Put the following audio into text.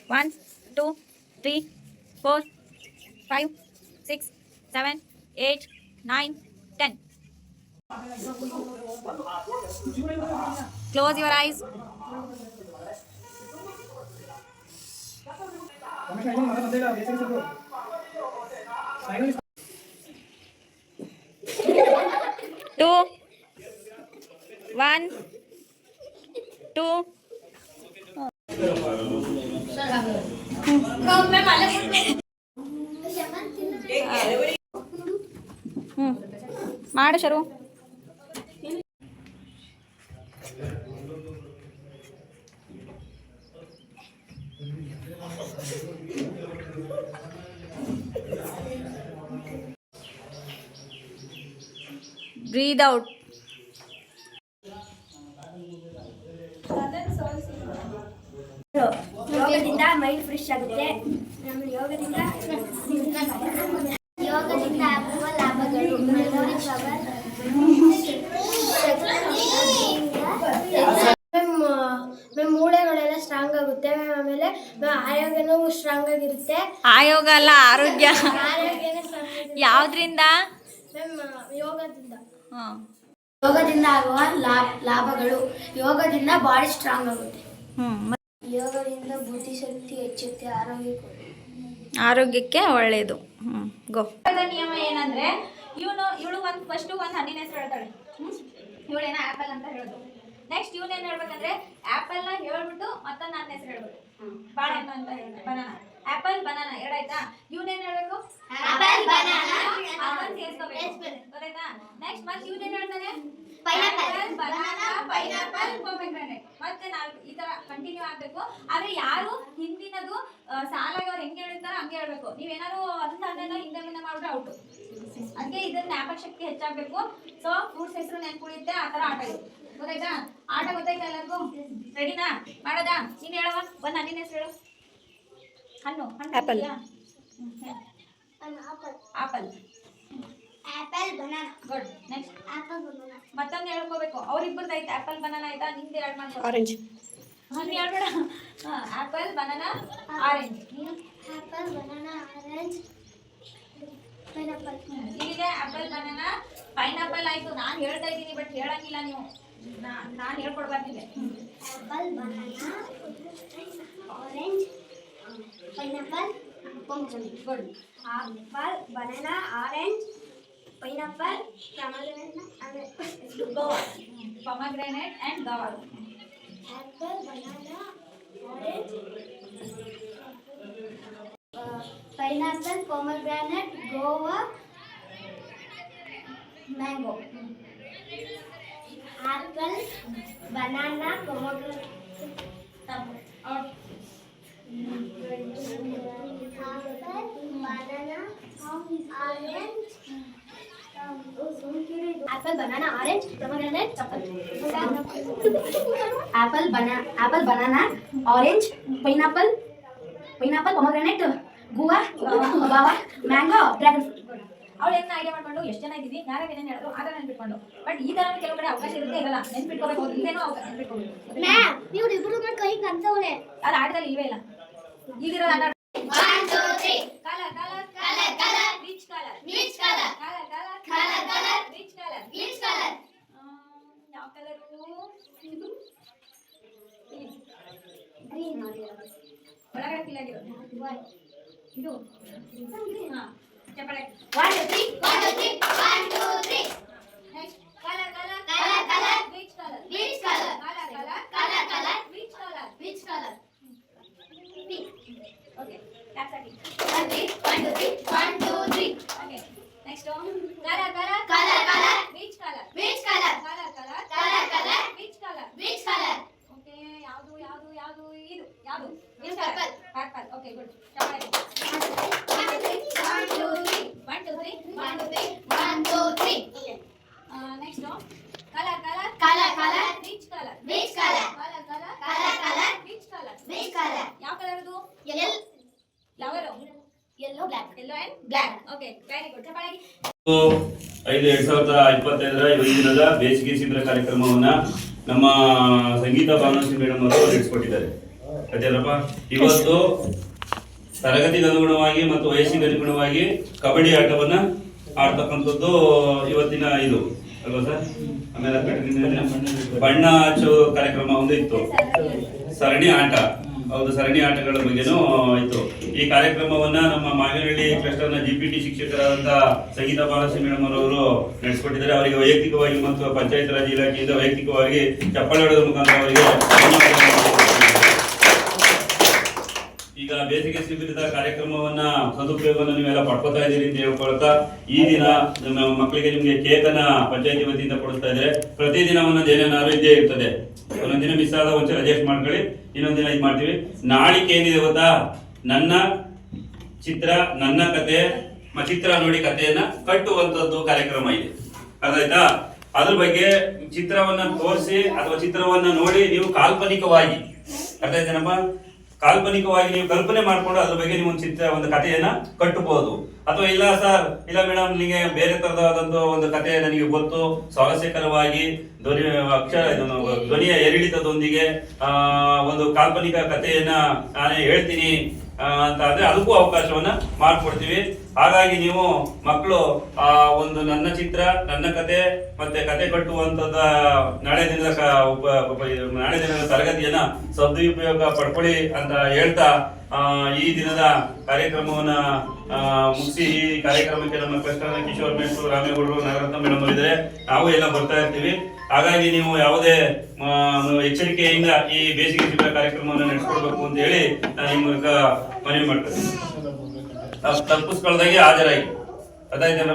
1, 2, 3, 4, 5, 6, 7, 8, 9, 10. Close your eyes. 2, 1, 2. ಮಾಡು Sharu. Breathe out. ಯೋಗದಿಂದ mind fresh ಆಗುತ್ತೆ. ಯೋಗದಿಂದ ಆಗುವ ಲಾಭಗಳು ಮೂಳೆಗಳೆಲ್ಲ ಸ್ಟ್ರಾಂಗ್ ಆಗುತ್ತೆ. ಆಮೇಲೆ ಆರೋಗ್ಯನೂ ಸ್ಟ್ರಾಂಗ್ ಆಗಿರುತ್ತೆ. ಆಯೋಗ ಅಲ್ಲ, ಆರೋಗ್ಯ. ಯಾವ್ದ್ರಿಂದ? ಯೋಗದಿಂದ. ಯೋಗದಿಂದ ಆಗುವ ಲಾಭಗಳು. ಯೋಗದಿಂದ ಬಾಡಿ ಸ್ಟ್ರಾಂಗ್ ಆಗುತ್ತೆ. ಯೋಗದಿಂದ ಬುದ್ಧಿಶಕ್ತಿ ಹೆಚ್ಚುತ್ತೆ. ಆರೋಗ್ಯಕ್ಕೆ ಒಳ್ಳೆಯದು. ಗೋ. ನಿಯಮ ಏನಂದ್ರೆ ಇವಳು ಫಸ್ಟ್ ಒಂದು ಹಣ್ಣಿನ ಹೆಸರು ಹೇಳ್ತಾಳೆ. ಇವಳೇನ ಆಪಲ್ ಅಂತ ಹೇಳೋದು. ನೆಕ್ಸ್ಟ್ ಇವನೇನ್ ಹೇಳ್ಬೇಕಂದ್ರೆ ಆಪಲ್ ನ ಹೇಳ್ಬಿಟ್ಟು ಮತ್ತೆ ನನ್ನ ಹೆಸರು ಹೇಳ್ಬೇಕು. ಬಾಳೆಹಣ್ಣು ಅಂತ ಹೇಳ್ತಾರೆ. ಬನಾನಾ, ಆಪಲ್ ಬನಾನಾ ಎರಡಾಯ್ತಾ. ಇವನೇನ್ ಹೇಳ್ಬೇಕು? ಗೊತ್ತಾಯ್ತಾ? ನೆಕ್ಸ್ಟ್ ಮತ್ತೆ ಇವನೇನ್ ಹೇಳ್ತಾನೆ? Pineapple pomegranate. ಮತ್ತೆ ನಾವು ಈ ತರ ಕಂಟಿನ್ಯೂ ಆಗ್ಬೇಕು. ಆದ್ರೆ ಯಾರು ಹಿಂದಿನದು ಸಾಲಾಗಿ ಅವ್ರು ಹೆಂಗೆ ಹೇಳಿರ್ತಾರೋ ಹಂಗೆ ಹೇಳ್ಬೇಕು. ನೀವೇನಾದ್ರು ಹಣ್ಣನ್ನ ಹಿಂದೆ ಮುಂದೆ ಮಾಡ್ಬಿಟ್ರೆ ಔಟು. ಅದಕ್ಕೆ ಇದನ್ನ ಜ್ಞಾಪಕ ಶಕ್ತಿ ಹೆಚ್ಚಾಗಬೇಕು. ಸೊ ಫ್ರೂಟ್ಸ್ ಹೆಸರು ನೆನ್ಪುಳಿಯುತ್ತೆ. ಆ ತರ ಆಟ ಇದು. ಗೊತ್ತಾಯ್ತಾ? ಆಟ ಗೊತ್ತಾಯ್ತಾ ಎಲ್ಲರಿಗೂ? ರೆಡಿನಾ? ಮಾಡೋದಾ? ನೀನು ಹೇಳವ ಒಂದು ಹಣ್ಣಿನ ಹೆಸರು ಹೇಳು. ಹಣ್ಣು apple. Apple, banana. Good. Next apple banana. ಮತ್ತೊಂದು ಹೇಳ್ಕೋಬೇಕು. ಅವ್ರಿಬ್ಬರದ್ದು ಆಯ್ತು. ಆಪಲ್ ಬನಾನಾ ಆಯ್ತಾ? ನಿಮ್ದು ಎರಡು ಮಾಡ್ಕೊ. ಆರೆಂಜ್. ನೀನು ಹೇಳ್ಬೇಡ. Apple banana orange. Apple banana orange pineapple. ಇಲ್ಲಿಗೆ ಆಪಲ್ ಬನಾನಾ ಪೈನಾಪಲ್ ಆಯ್ತು. ನಾನು ಹೇಳ್ತಾ ಇದ್ದೀನಿ, ಬಟ್ ಹೇಳಂಗಿಲ್ಲ ನೀವು. ನಾನು ಹೇಳ್ಕೊಡ್ಬಾರ್ದಿದೆ. Apple banana orange pineapple pomegranate. Good. Apple banana orange pineapple guava. Pomegranate and guava. Apple banana orange pineapple pomegranate guava mango. Apple banana pomegranate apple banana orange pomegranate chappal. Apple banana orange pineapple pomegranate guava mango dragon fruit. ಅವ್ಳು ಏನ idea ಮಾಡ್ಕೊಂಡು ಎಷ್ಟು ಜನ ಇದ್ದೀವಿ, ಯಾರ್ಯಾರು ಏನೇನು ಹೇಳಿದ್ರು ಆ ಥರ ನೆನ್ಪಿಟ್ಕೊಂಡು. ಬಟ್ ಈ ಥರ ಕೆಲವು ಕಡೆ ಅವಕಾಶ ಇರುತ್ತೆ, ಇರಲ್ಲ. ನೆನ್ಪಿಟ್ಕೋಬೇಕು. ಇಲ್ಲೇನೋ ನೆನ್ಪಿಟ್ಕೋಬೇಕು. ನೀವು ಇಬ್ರು ಮಾಡಿ ಕೈ ಕಂತವಳೆ. ಅದು ಆಟದಲ್ಲಿ ಇಲ್ವೇ ಇಲ್ಲ. ಈಗಿರೋ ಆಟ. 1 2 3 colour colour colour colour which colour which colour colour colour colour colour which colour which colour. ಯಾವ ಕಲರ್? ಗ್ರೀನ್. ಒಳಗಡೆ ಫಿಲ್ ಆಗಿರೋದು ಇದು. ಹಾ ಚಪ್ಪಳೆ. 1 2 3 1 2 3 1 2 3. Next colour colour colour colour which colour which colour colour colour colour colour which colour which colour. Okay clap hockey. 1 2 3 1 2 3. Okay next colour colour colour colour which colour which colour colour colour colour colour which colour which colour. Okay ಯಾವುದು ಯಾವುದು ಯಾವುದು ಇದು ಯಾವುದು? Purple. Purple. Okay good. ಚಪ್ಪಳೆ. 1 2 3 1 2 3 1 2 3 1 2 3 1 2 3. Okay next colour colour colour colour which colour which colour colour colour colour colour which colour which colour. ಯಾವ colour ಅದು? Yellow ಯಾವರು? Yellow black yellow and black. Okay very good. ಚಪ್ಪಾಳೆ. 5/2025 ಈ ದಿನದ ಬೇಸಿಗೆ ಶಿಬಿರ ಕಾರ್ಯಕ್ರಮವನ್ನ ನಮ್ಮ ಸಂಗೀತ ಭಾನುಶ್ರೀ ಮೇಡಮ್ ಅವರು ನಡೆಸಿಕೊಟ್ಟಿದ್ದಾರೆ. ಅದೇನಪ್ಪ, ಇವತ್ತು ತರಗತಿಗೆ ಅನುಗುಣವಾಗಿ ಮತ್ತು ವಯಸ್ಸಿಗೆ ಅನುಗುಣವಾಗಿ ಕಬಡ್ಡಿ ಆಟವನ್ನ ಆಡ್ತಕ್ಕಂಥದ್ದು ಇವತ್ತಿನ ಇದು ಅಲ್ವಾ ಸರ್? ಆಮೇಲೆ ಬಣ್ಣ ಹಚ್ಚೋ ಕಾರ್ಯಕ್ರಮ ಒಂದು ಇತ್ತು, ಸರಣಿ ಆಟ. ಹೌದು, ಸರಣಿ ಆಟಗಳ ಬಗ್ಗೆನೂ ಇತ್ತು. ಈ ಕಾರ್ಯಕ್ರಮವನ್ನ ನಮ್ಮ ಮಾಗನಹಳ್ಳಿ ಕ್ಲಸ್ಟರ್ನ ಜಿಪಿಟಿ ಶಿಕ್ಷಕರಾದಂತ ಸಂಗೀತ ಭಾನುಶ್ರೀ ಮೇಡಮ್ ಅವರು ನಡೆಸಿಕೊಟ್ಟಿದ್ದಾರೆ. ಅವರಿಗೆ ವೈಯಕ್ತಿಕವಾಗಿ ಮತ್ತು ಪಂಚಾಯತ್ ರಾಜ್ ಇಲಾಖೆಯಿಂದ ವೈಯಕ್ತಿಕವಾಗಿ ಚಪ್ಪಾಳೆ ಹೊಡೆದ ಮುಖಾಂತರ ಅವರಿಗೆ ಈಗ ಬೇಸಿಗೆ ಶಿಬಿರದ ಕಾರ್ಯಕ್ರಮವನ್ನ ಸದುಪಯೋಗವನ್ನು ನೀವೆಲ್ಲ ಪಡ್ಕೋತಾ ಇದ್ದೀರಿ ಅಂತ ಹೇಳ್ಕೊಳ್ತಾ, ಈ ದಿನ ನಮ್ಮ ಮಕ್ಕಳಿಗೆ ನಿಮ್ಗೆ ಕೇಕನ್ನ ಪಂಚಾಯತಿ ವತಿಯಿಂದ ಕೊಡಿಸ್ತಾ ಇದ್ದಾರೆ. ಪ್ರತಿದಿನ ಒಂದೊಂದು ಏನೇನಾದ್ರು ಇದ್ದೇ ಇರ್ತದೆ. ಒಂದೊಂದು ದಿನ ಮಿಸ್ ಆದ ಒಂಚೂರು ಅಡ್ಜಸ್ಟ್ ಮಾಡ್ಕೊಳ್ಳಿ, ಇನ್ನೊಂದು ದಿನ ಇದು ಮಾಡ್ತೀವಿ. ನಾಳಿಕೆ ಏನಿದೆ ಗೊತ್ತಾ, ನನ್ನ ಚಿತ್ರ ನನ್ನ ಕತೆ ಚಿತ್ರ ನೋಡಿ ಕಥೆಯನ್ನ ಕಟ್ಟುವಂತದ್ದು ಕಾರ್ಯಕ್ರಮ ಇದೆ, ಅದಾಯ್ತಾ? ಅದ್ರ ಬಗ್ಗೆ ಚಿತ್ರವನ್ನ ತೋರಿಸಿ ಅಥವಾ ಚಿತ್ರವನ್ನ ನೋಡಿ ನೀವು ಕಾಲ್ಪನಿಕವಾಗಿ, ಅರ್ಥಾಯ್ತೇನಪ್ಪ, ಕಾಲ್ಪನಿಕವಾಗಿ ನೀವು ಕಲ್ಪನೆ ಮಾಡ್ಕೊಂಡು ಅದ್ರ ಬಗ್ಗೆ ನೀವು ಒಂದು ಕಥೆಯನ್ನ ಕಟ್ಟಬಹುದು. ಅಥವಾ ಇಲ್ಲ ಸರ್, ಇಲ್ಲ ಮೇಡಮ್, ನಿಮಗೆ ಬೇರೆ ತರದಾದಂತ ಒಂದು ಕಥೆ ನನಗೆ ಗೊತ್ತು, ಸ್ವಾರಸ್ಯಕರವಾಗಿ ಧ್ವನಿಯ ಏರಿಳಿತದೊಂದಿಗೆ ಒಂದು ಕಾಲ್ಪನಿಕ ಕಥೆಯನ್ನ ನಾನೇ ಹೇಳ್ತೀನಿ ಅಂತ ಆದ್ರೆ ಅದಕ್ಕೂ ಅವಕಾಶವನ್ನ ಮಾಡ್ಕೊಡ್ತೀವಿ. ಹಾಗಾಗಿ ನೀವು ಮಕ್ಕಳು ಒಂದು ನನ್ನ ಚಿತ್ರ ನನ್ನ ಕತೆ ಮತ್ತೆ ಕತೆ ಕಟ್ಟುವಂತದ ನಾಳೆ ದಿನದ ತರಗತಿಯನ್ನ ಸದುಪಯೋಗ ಪಡ್ಕೊಳ್ಳಿ ಅಂತ ಹೇಳ್ತಾ ಈ ದಿನದ ಕಾರ್ಯಕ್ರಮವನ್ನ ಮುಗಿಸಿ, ಈ ಕಾರ್ಯಕ್ರಮಕ್ಕೆ ನಮ್ಮ ಕ್ಲಸ್ಟರ್ನ ಕಿಶೋರ್ ಮೇಷ್ಟ್ರು, ರಾಮೇಗೌಡರು, ನಾಗರತ್ನ ಮೇಡಮ್ ಅವರಿದ್ದಾರೆ. ನಾವು ಎಲ್ಲ ಬರ್ತಾ ಇರ್ತೀವಿ. ಹಾಗಾಗಿ ನೀವು ಯಾವುದೇ ಎಚ್ಚರಿಕೆಯಿಂದ ಈ ಬೇಸಿಗೆ ಶಿಬಿರ ಕಾರ್ಯಕ್ರಮವನ್ನು ನಡೆಸ್ಕೊಳ್ಬೇಕು ಅಂತ ಹೇಳಿ ನಾನು ಈ ಮೂಲಕ ಮನವಿ ಮಾಡ್ತೇನೆ. ತಪ್ಪಿಸ್ಕೊಳ್ದಾಗೆ ಹಾಜರಾಗಿ, ಅದಾಯ್ತು.